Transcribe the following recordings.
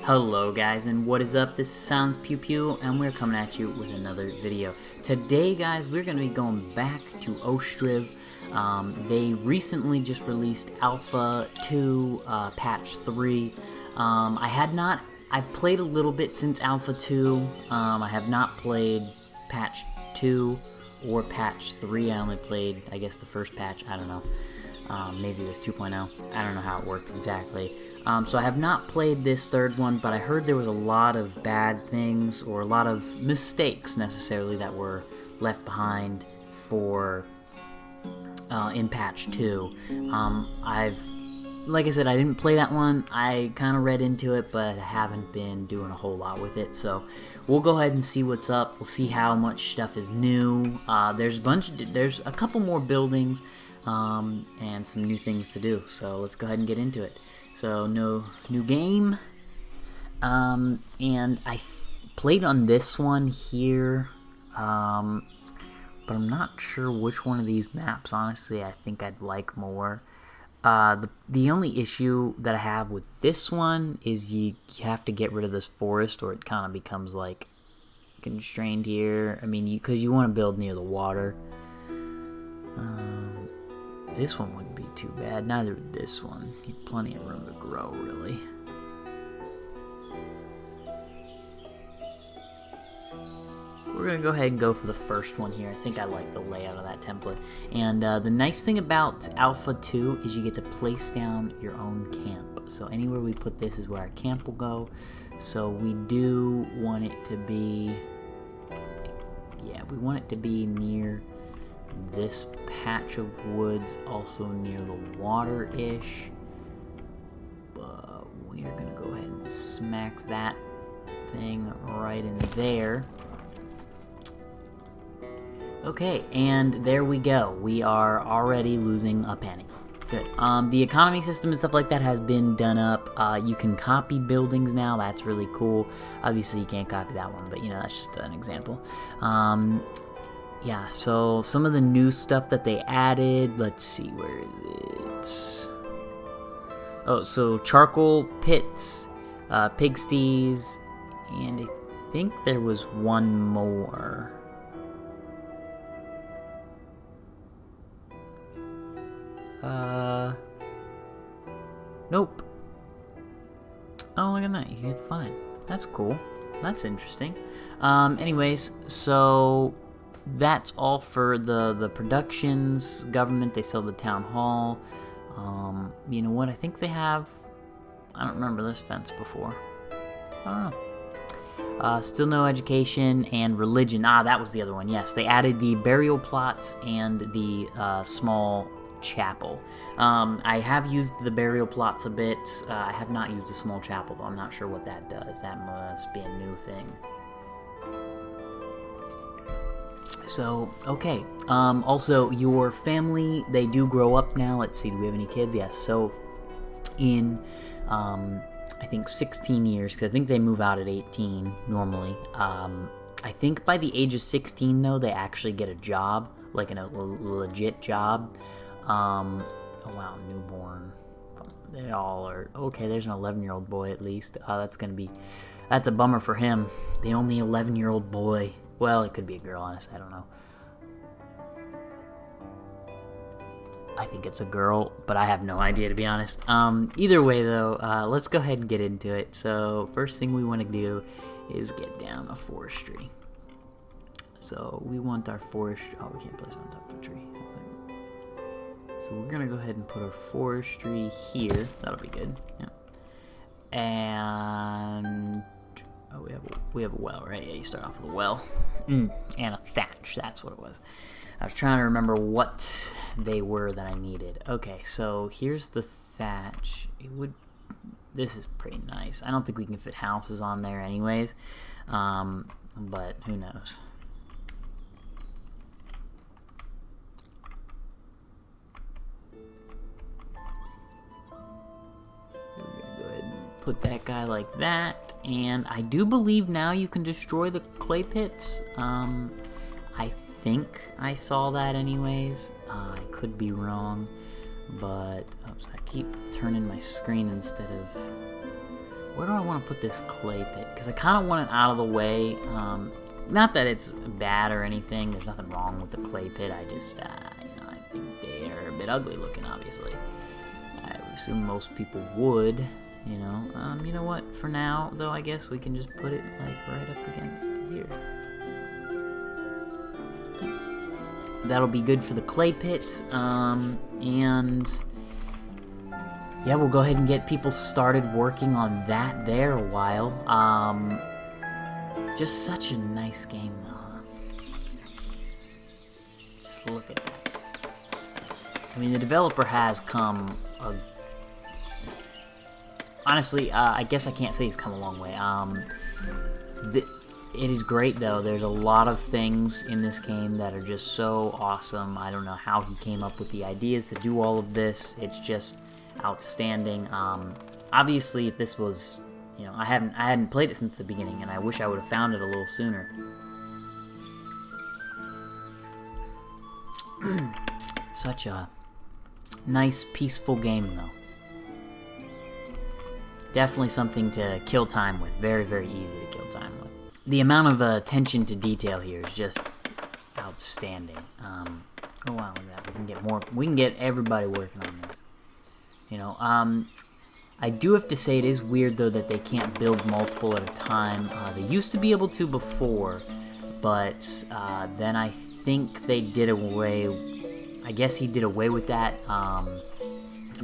Hello guys, and what is up? This is Sounds Pew Pew, and we're coming at you with another video. Today guys, we're going to be going back to Ostriv. They recently just released Alpha 2, Patch 3. I've played a little bit since Alpha 2. I have not played Patch 2 or Patch 3. I only played, I guess, the first patch. I don't know. Maybe it was 2.0. I don't know how it worked exactly. So I have not played this third one, but I heard there was a lot of bad things, or a lot of mistakes necessarily, that were left behind for in Patch 2. Like I said, I didn't play that one. I kind of read into it, but I haven't been doing a whole lot with it. So we'll go ahead and see what's up. We'll see how much stuff is new. There's a couple more buildings. And some new things to do, so let's go ahead and get into it. So no new game, and I played on this one here, but I'm not sure which one of these maps, honestly, I think I'd like more. The only issue that I have with this one is you have to get rid of this forest, or it kind of becomes like constrained here. I mean, because you want to build near the water. This one wouldn't be too bad. Neither would this one. You have plenty of room to grow, really. We're going to go ahead and go for the first one here. I think I like the layout of that template. And the nice thing about Alpha 2 is you get to place down your own camp. So anywhere we put this is where our camp will go. So we do want it to be... yeah, we want it to be near this patch of woods, also near the water-ish, but we are gonna go ahead and smack that thing right in there. Okay, and there we go. We are already losing a penny. Good. The economy system and stuff like that has been done up. You can copy buildings now. That's really cool. Obviously, you can't copy that one, but you know, that's just an example. Yeah, so some of the new stuff that they added, let's see, where is it? Oh, so charcoal pits, pigsties, and I think there was one more. Nope. Oh, look at that, you get fine. That's cool. That's interesting. Anyways, so... that's all for the productions, government. They sell the town hall. You know what? I think they have... I don't remember this fence before. I don't know. Still no education and religion. Ah, that was the other one. Yes, they added the burial plots and the small chapel. I have used the burial plots a bit. I have not used the small chapel, though. I'm not sure what that does. That must be a new thing. So, okay. Also, your family, they do grow up now. Let's see, do we have any kids? Yes. So, in, I think 16 years, because I think they move out at 18 normally. I think by the age of 16, though, they actually get a job, like a legit job. Oh, wow, newborn. They all are, okay, there's an 11-year-old boy at least. That's a bummer for him. The only 11-year-old boy. Well, it could be a girl, honestly, I don't know. I think it's a girl, but I have no idea, to be honest. Either way, though, let's go ahead and get into it. So, first thing we want to do is get down a forestry. So, we want our forestry... oh, we can't place it on top of a tree. So, we're going to go ahead and put our forestry here. That'll be good. Yeah. And... oh, we have a well, right? Yeah, you start off with a well. And a thatch, that's what it was. I was trying to remember what they were that I needed. Okay, so here's the thatch. This is pretty nice. I don't think we can fit houses on there anyways, but who knows. Put that guy like that, and I do believe now you can destroy the clay pits. I think I saw that anyways. I could be wrong, but oops, I keep turning my screen instead of Where do I want to put this clay pit? Because I kind of want it out of the way. Not that it's bad or anything. There's nothing wrong with the clay pit. I just, you know, I think they are a bit ugly looking, obviously. I would assume most people would, you know. You know what? For now, though, I guess we can just put it, like, right up against here. That'll be good for the clay pit. And yeah, we'll go ahead and get people started working on that there a while. Just such a nice game, though. Huh? Just look at that. I mean, the developer has come. Honestly, I guess I can't say he's come a long way. It is great, though. There's a lot of things in this game that are just so awesome. I don't know how he came up with the ideas to do all of this. It's just outstanding. Obviously, if this was, you know, I hadn't played it since the beginning, and I wish I would have found it a little sooner. Such a nice, peaceful game, though. Definitely something to kill time with. Very, very easy to kill time with. The amount of attention to detail here is just outstanding. Oh wow, look at that. We can get more. We can get everybody working on this. You know, I do have to say it is weird though that they can't build multiple at a time. They used to be able to before, but then I think they did away. I guess he did away with that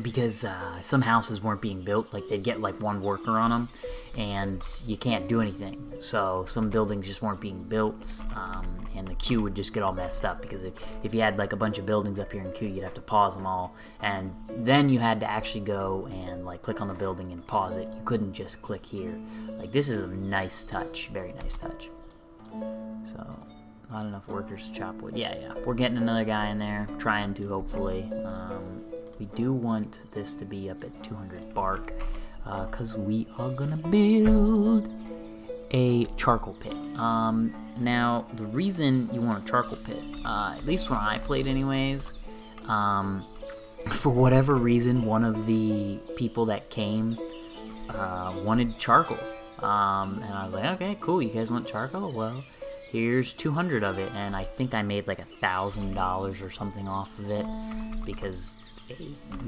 because some houses weren't being built. Like they'd get like one worker on them, and you can't do anything. So some buildings just weren't being built, and the queue would just get all messed up because if you had like a bunch of buildings up here in queue, you'd have to pause them all, and then you had to actually go and like click on the building and pause it. You couldn't just click here. Like this is a nice touch, very nice touch. So not enough workers to chop wood. Yeah, we're getting another guy in there, trying to hopefully. We do want this to be up at 200 bark, because we are gonna build a charcoal pit. Now, the reason you want a charcoal pit, at least when I played anyways, for whatever reason, one of the people that came wanted charcoal. And I was like, okay, cool, you guys want charcoal? Well, here's 200 of it, and I think I made like $1,000 or something off of it, because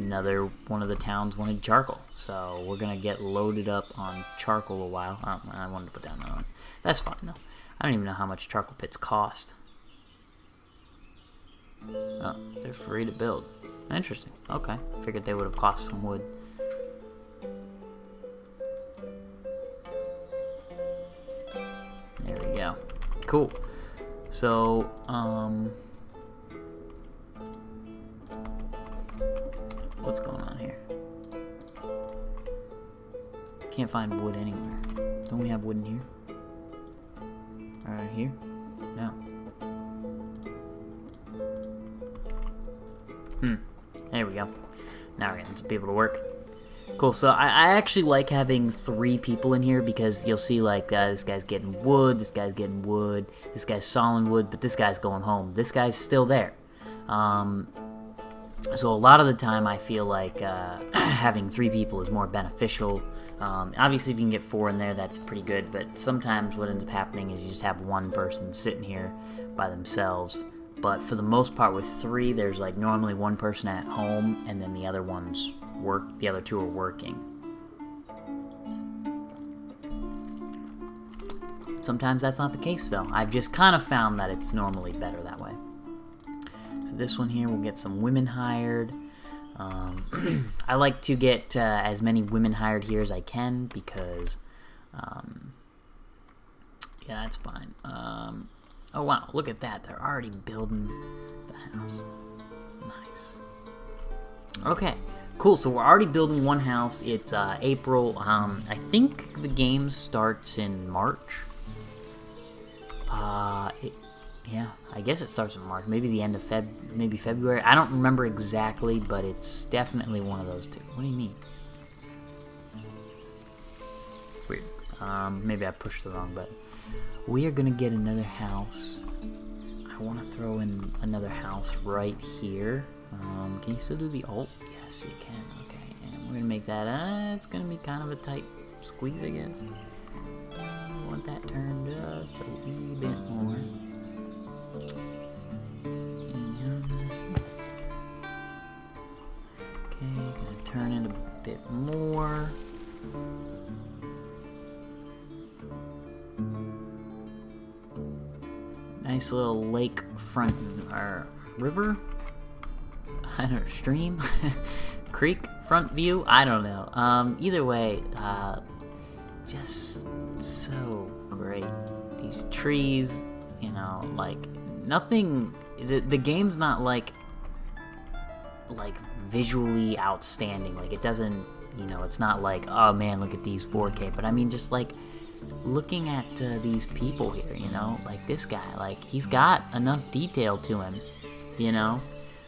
another one of the towns wanted charcoal. So we're gonna get loaded up on charcoal a while. I wanted to put down another one. That's fine though. I don't even know how much charcoal pits cost. Oh, they're free to build. Interesting. Okay, figured they would have cost some wood. There we go. Cool. So what's going on here? Can't find wood anywhere. Don't we have wood in here? Right here? No. There we go. Now we're getting some people to work. Cool, so I actually like having 3 people in here because you'll see like this guy's getting wood, this guy's getting wood, this guy's sawing wood, but this guy's going home. This guy's still there. So a lot of the time I feel like having 3 people is more beneficial. Obviously if you can get 4 in there, that's pretty good, but sometimes what ends up happening is you just have one person sitting here by themselves. But for the most part with 3, there's like normally one person at home and then the other ones the other 2 are working. Sometimes that's not the case though. I've just kind of found that it's normally better that way. So this one here, we'll get some women hired. I like to get as many women hired here as I can because, yeah, that's fine. Oh wow, look at that. They're already building the house. Nice. Okay, cool. So we're already building one house. It's April. I think the game starts in March. Yeah, I guess it starts in March. Maybe the end of maybe February. I don't remember exactly, but it's definitely one of those 2. What do you mean? Weird. Maybe I pushed the wrong button. We are gonna get another house. I want to throw in another house right here. Can you still do the alt? Yes, you can. Okay, and we're gonna make that. It's gonna be kind of a tight squeeze, I guess. I want that turned just a wee bit more. Okay, gonna turn it a bit more. Nice little lake front, or river? I don't know, stream? Creek front view? I don't know. Either way, just so great. These trees, you know, like, nothing, the game's not like visually outstanding. Like, it doesn't, you know, it's not like, oh man, look at these 4K, but I mean, just like, looking at these people here, you know, like this guy, like, he's got enough detail to him, you know,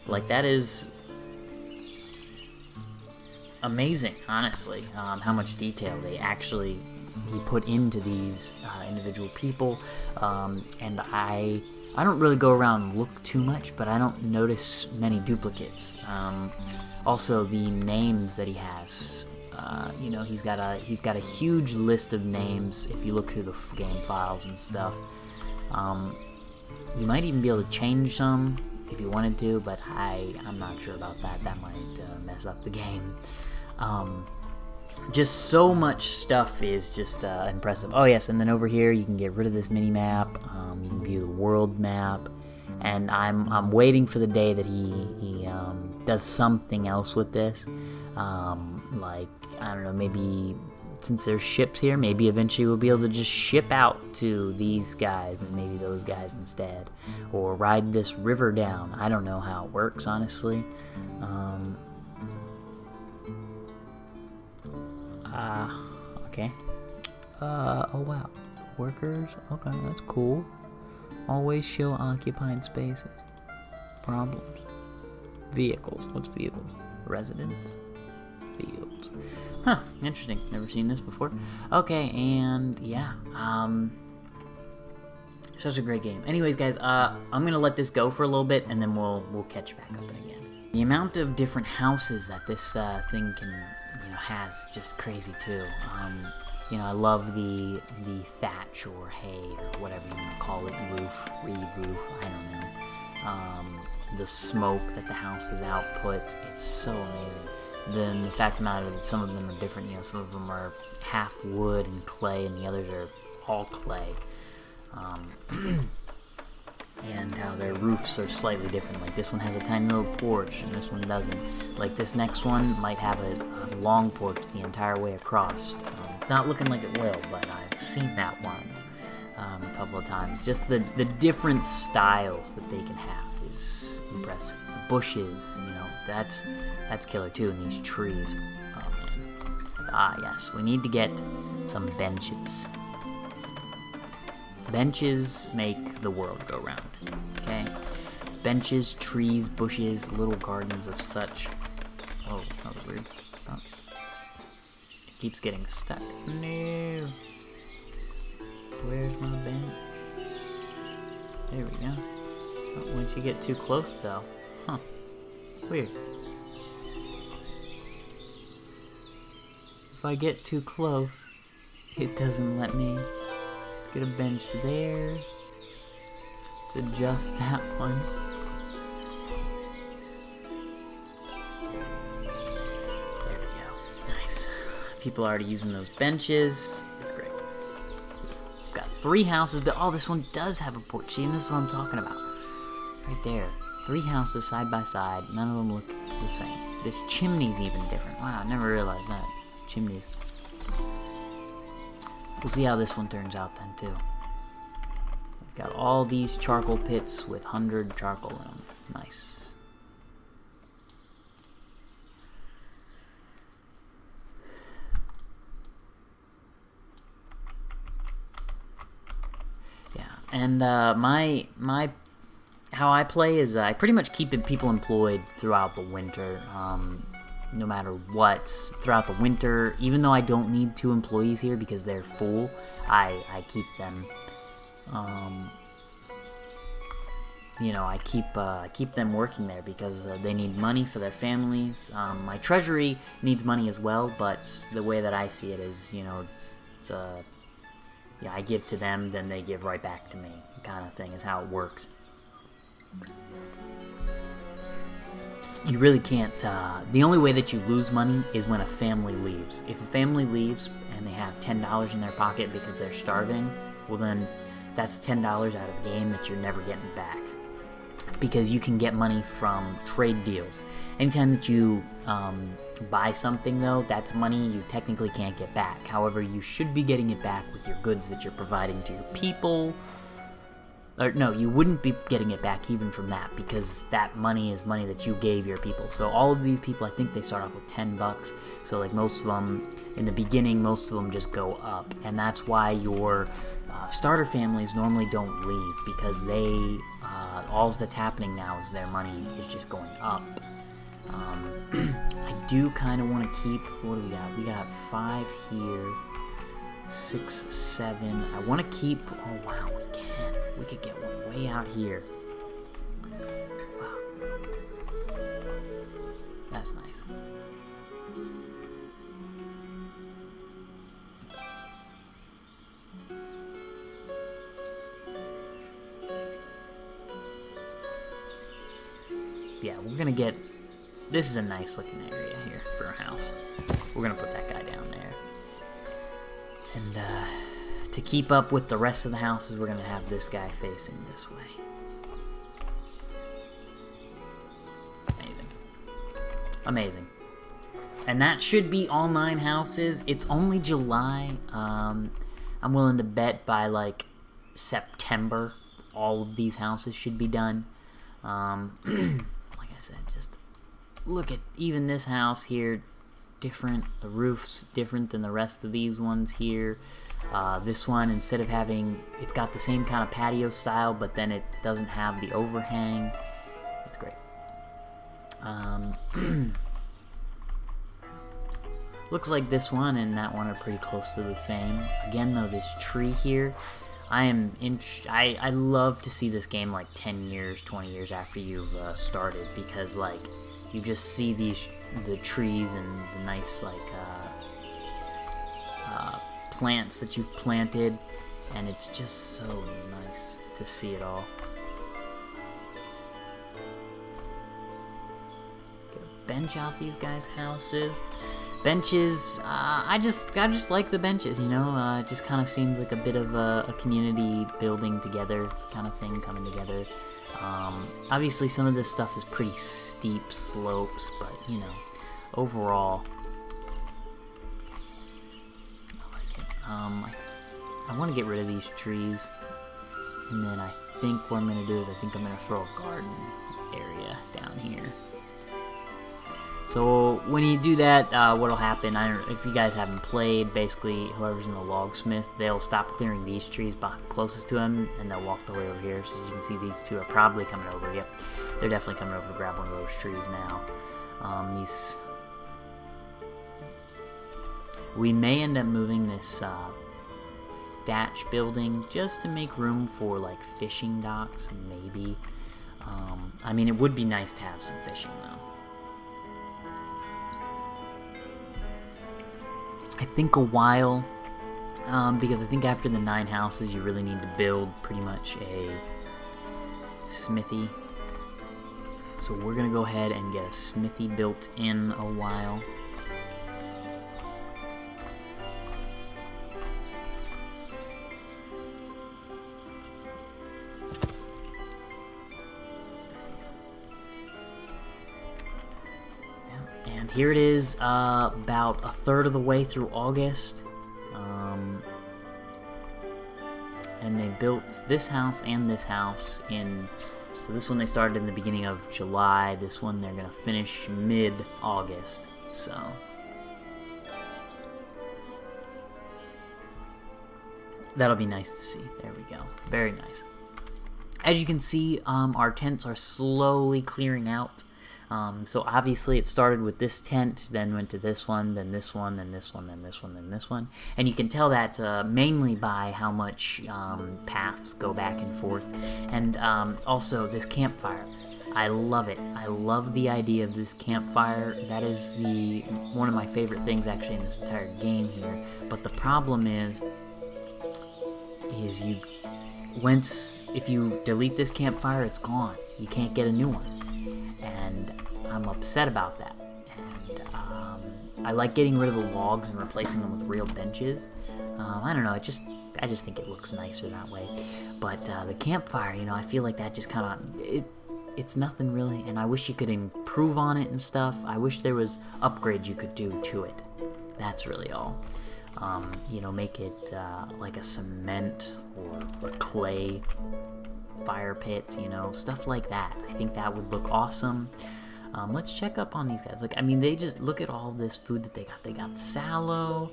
like, that is amazing, honestly, how much detail he put into these individual people, and I don't really go around and look too much, but I don't notice many duplicates. Also, the names that he has, you know, he's got a huge list of names. If you look through the game files and stuff, you might even be able to change some if you wanted to, but I'm not sure about that. That might mess up the game. Just so much stuff is just impressive. Oh yes, and then over here you can get rid of this mini map. You can view the world map, and I'm waiting for the day that he does something else with this. Like, I don't know, maybe since there's ships here, maybe eventually we'll be able to just ship out to these guys and maybe those guys instead, or ride this river down. I don't know how it works, honestly. Okay. Oh wow. Workers? Okay, that's cool. Always show occupied spaces. Problems. Vehicles. What's vehicles? Residents. Fields. Huh, interesting. Never seen this before. Okay, and yeah. Such a great game. Anyways, guys, I'm gonna let this go for a little bit, and then we'll catch back up again. The amount of different houses that this thing can, you know, has just crazy too. You know, I love the thatch or hay or whatever you want to call it, reed roof, I don't know. The smoke that the houses output, it's so amazing. Then the fact of the matter that some of them are different, you know, some of them are half wood and clay and the others are all clay. And how their roofs are slightly different. Like, this one has a tiny little porch and this one doesn't. Like, this next one might have a long porch the entire way across. It's not looking like it will, but I've seen that one a couple of times. Just the different styles that they can have is impressive. The bushes, you know, that's killer too, and these trees. Oh man. Ah yes, we need to get some benches. Benches make the world go round, okay? Benches, trees, bushes, little gardens of such. Oh, that was weird. Oh. It keeps getting stuck. No. Where's my bench? There we go. Oh, once you get too close, though. Huh. Weird. If I get too close, it doesn't let me get a bench there. Let's adjust that one. There we go. Nice. People are already using those benches. It's great. We've got 3 houses, but oh, this one does have a porch. See, and this is what I'm talking about. Right there. 3 houses side by side. None of them look the same. This chimney's even different. Wow, I never realized that. Chimneys. We'll see how this one turns out then, too. We've got all these charcoal pits with 100 charcoal in them. Nice. Yeah, and how I play is I pretty much keep people employed throughout the winter. No matter what, throughout the winter, even though I don't need 2 employees here because they're full, I keep them. you know, I keep them working there because they need money for their families. My treasury needs money as well, but the way that I see it is, you know, yeah, I give to them, then they give right back to me, kind of thing is how it works. You really can't, the only way that you lose money is when a family leaves. If a family leaves and they have $10 in their pocket because they're starving, well then that's $10 out of the game that you're never getting back. Because you can get money from trade deals. Anytime that you buy something, though, that's money you technically can't get back. However, you should be getting it back with your goods that you're providing to your people. Or no, you wouldn't be getting it back even from that, because that money is money that you gave your people. So all of these people, I think they start off with $10. So like most of them, in the beginning, most of them just go up. And that's why your starter families normally don't leave, because they, all that's happening now is their money is just going up. I do kind of want to keep, what do we got? We got 5 here, 6, 7. I want to keep, oh wow, we can. We could get one way out here. Wow. That's nice. Yeah, we're gonna get, this is a nice looking area here for a house. We're gonna put that guy down there. And to keep up with the rest of the houses, we're gonna have this guy facing this way. Amazing. Amazing. And that should be all 9 houses. It's only July. I'm willing to bet by like September all of these houses should be done. Like I said, just look at even this house here, different. The roof's different than the rest of these ones here. This one, instead of having, it's got the same kind of patio style, but then it doesn't have the overhang. It's great. Looks like this one and that one are pretty close to the same. Again, though, this tree here, I love to see this game like 10 years, 20 years after you've started, because like you just see the trees and the nice like plants that you've planted, and it's just so nice to see it all. Get a bench out these guys' houses. Benches, I just like the benches, you know. It just kind of seems like a bit of a community building together kind of thing coming together. Obviously, some of this stuff is pretty steep slopes, but you know, overall, I like it. I want to get rid of these trees, and then I think what I'm gonna do is I'm gonna throw a garden area down here. So when you do that, what'll happen, I don't know, if you guys haven't played, basically whoever's in the logsmith, they'll stop clearing these trees closest to them, and they'll walk the way over here. So as you can see, these two are probably coming over. Yep, they're definitely coming over to grab one of those trees now. We may end up moving this thatch building just to make room for like fishing docks, maybe. I mean, it would be nice to have some fishing though. I think a while, because I think after the 9 houses you really need to build pretty much a smithy. So we're going to go ahead and get a smithy built in a while. And here it is, about a third of the way through August, and they built this house and this house in, so this one they started in the beginning of July, this one they're going to finish mid-August, so that'll be nice to see. There we go, very nice. As you can see, our tents are slowly clearing out. So obviously it started with this tent, then went to this one, then this one, then this one, then this one, then this one. And you can tell that mainly by how much paths go back and forth. And also this campfire. I love it. I love the idea of this campfire. That is one of my favorite things actually in this entire game here. But the problem is if you delete this campfire, it's gone. You can't get a new one. And I'm upset about that. And I like getting rid of the logs and replacing them with real benches. I don't know, I just think it looks nicer that way. But the campfire, I feel like that just kind of, it's nothing really, and I wish you could improve on it and stuff. I wish there was upgrades you could do to it. That's really all. Make it like a cement or clay fire pit, stuff like that. I think that would look awesome. Let's check up on these guys. They just look at all this food that they got. They got sallow,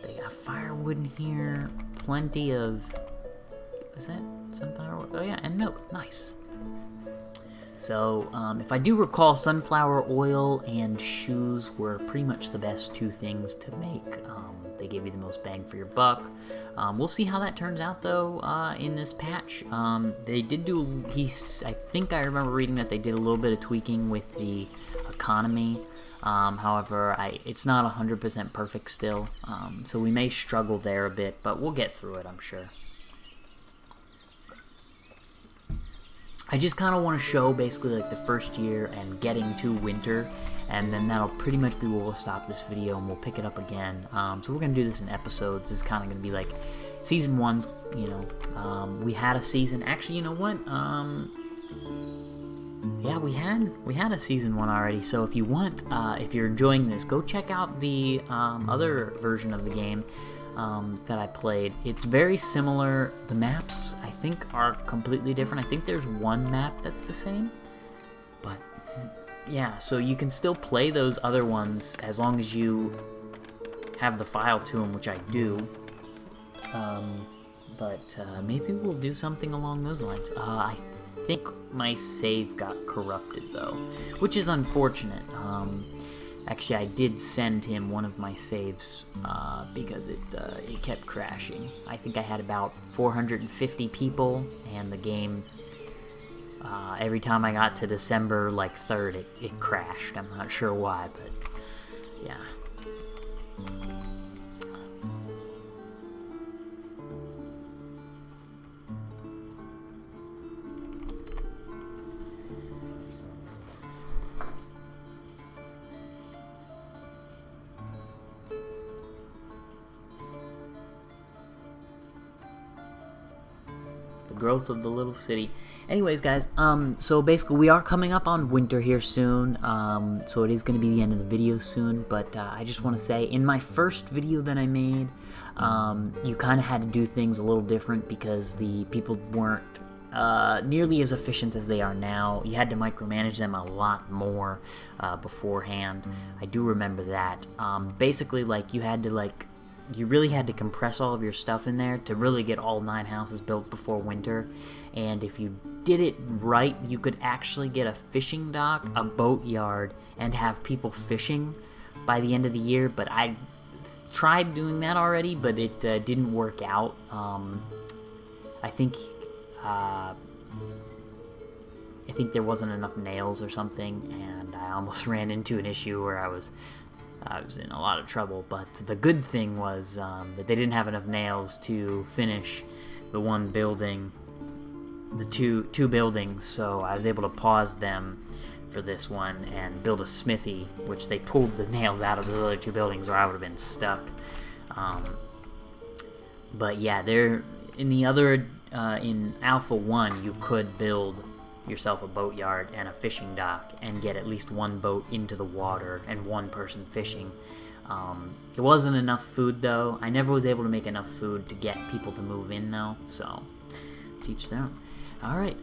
they got firewood in here, plenty of, is that sunflower oil? Oh yeah, and milk. Nice. So, if I do recall, sunflower oil and shoes were pretty much the best two things to make. They gave you the most bang for your buck. We'll see how that turns out, though, in this patch. They did do, I think I remember reading that they did a little bit of tweaking with the economy. However, it's not 100% perfect still, so we may struggle there a bit, but we'll get through it, I'm sure. I just kind of want to show basically like the first year and getting to winter, and then that'll pretty much be where we'll stop this video and we'll pick it up again. So we're going to do this in episodes. This is kind of going to be like season 1's, we had a season. Actually, you know what? Yeah, we had a season 1 already. So if you want, if you're enjoying this, go check out the other version of the game that I played. It's very similar. The maps, I think, are completely different. I think there's one map that's the same. But, yeah, so you can still play those other ones as long as you have the file to them, which I do. But maybe we'll do something along those lines. I think my save got corrupted, though, which is unfortunate. Actually, I did send him one of my saves because it kept crashing. I think I had about 450 people, and the game, every time I got to December, 3rd, it crashed. I'm not sure why, but yeah. Growth of the little city. Anyways, guys, so basically we are coming up on winter here soon, so it is going to be the end of the video soon, but I just want to say, in my first video that I made, you kind of had to do things a little different because the people weren't nearly as efficient as they are now. You had to micromanage them a lot more beforehand. I do remember that. Basically, you had to, you really had to compress all of your stuff in there to really get all 9 houses built before winter. And if you did it right, you could actually get a fishing dock, a boat yard, and have people fishing by the end of the year. But I tried doing that already, but it didn't work out. I think there wasn't enough nails or something, and I almost ran into an issue where I was in a lot of trouble. But the good thing was that they didn't have enough nails to finish the one building, the two buildings, so I was able to pause them for this one and build a smithy, which they pulled the nails out of the other 2 buildings or I would have been stuck. But yeah, in the other, in Alpha 1, you could build yourself a boatyard and a fishing dock and get at least 1 boat into the water and 1 person fishing. It wasn't enough food, though. I never was able to make enough food to get people to move in, though, so teach their own. Alright,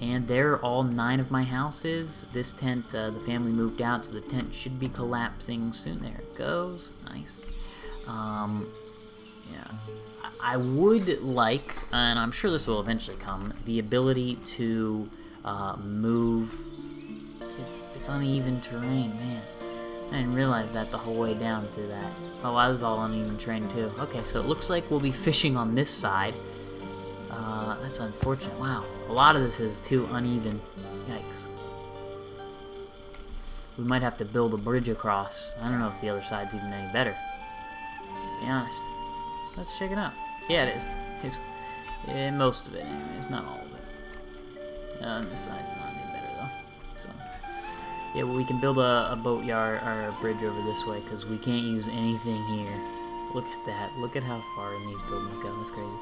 and there are all 9 of my houses. This tent, the family moved out, so the tent should be collapsing soon. There it goes. Nice. Yeah. I would like, and I'm sure this will eventually come, the ability to move it's uneven terrain, man. I didn't realize that the whole way down to that. Oh, that was all uneven terrain too. Okay, so it looks like we'll be fishing on this side. That's unfortunate. Wow, a lot of this is too uneven. Yikes. We might have to build a bridge across. I don't know if the other side's even any better, to be honest. Let's check it out. Yeah, it is. It's most of it, anyways, not all of it. On this side, not any better though. So, yeah, well, we can build a boatyard or a bridge over this way because we can't use anything here. Look at that. Look at how far in these buildings go. That's crazy.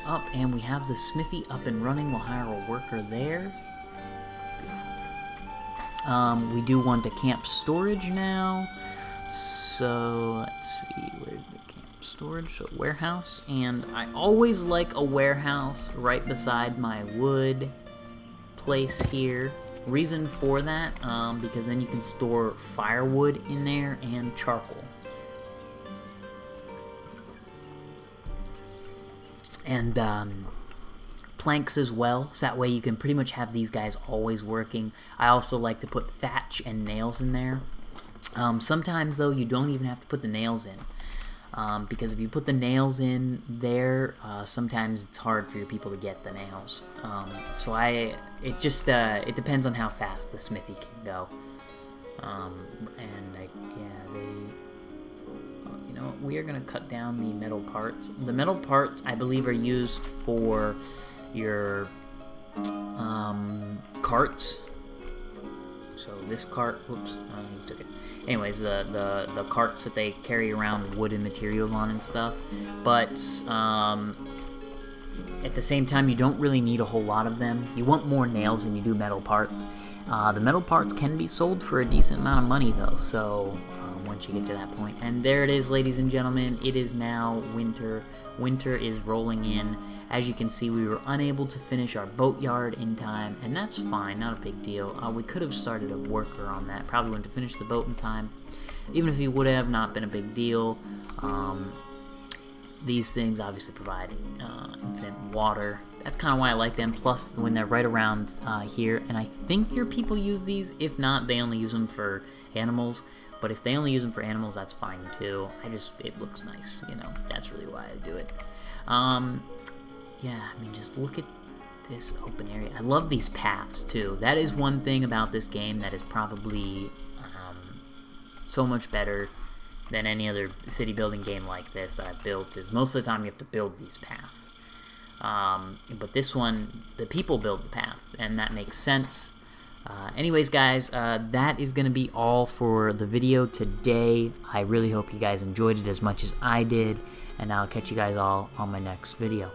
Up, and we have the smithy up and running. We'll hire a worker there. Beautiful. We do want a camp storage now. So let's see, where's the camp storage? So warehouse, and I always like a warehouse right beside my wood place here. Reason for that, because then you can store firewood in there and charcoal. And planks as well, so that way you can pretty much have these guys always working. I also like to put thatch and nails in there. Sometimes though you don't even have to put the nails in, because if you put the nails in there, sometimes it's hard for your people to get the nails. So it depends on how fast the smithy can go. We are going to cut down the metal parts. The metal parts, I believe, are used for your carts. So this cart, whoops, I took it. Anyways, the carts that they carry around wooden materials on and stuff. But at the same time, you don't really need a whole lot of them. You want more nails than you do metal parts. The metal parts can be sold for a decent amount of money, though, so once you get to that point. And there it is, ladies and gentlemen. It is now winter. Winter is rolling in. As you can see, we were unable to finish our boatyard in time, and that's fine, not a big deal. We could have started a worker on that. Probably wouldn't have finished the boat in time. Even if he would have, not been a big deal. These things obviously provide infinite water. That's kind of why I like them, plus when they're right around here. And I think your people use these. If not, they only use them for animals. But if they only use them for animals, that's fine too. It looks nice, you know. That's really why I do it. Yeah, I mean, just look at this open area. I love these paths too. That is one thing about this game that is probably so much better than any other city building game like this that I've built, is most of the time you have to build these paths. But this one, the people build the path, and that makes sense. Anyways, guys, that is going to be all for the video today. I really hope you guys enjoyed it as much as I did, and I'll catch you guys all on my next video.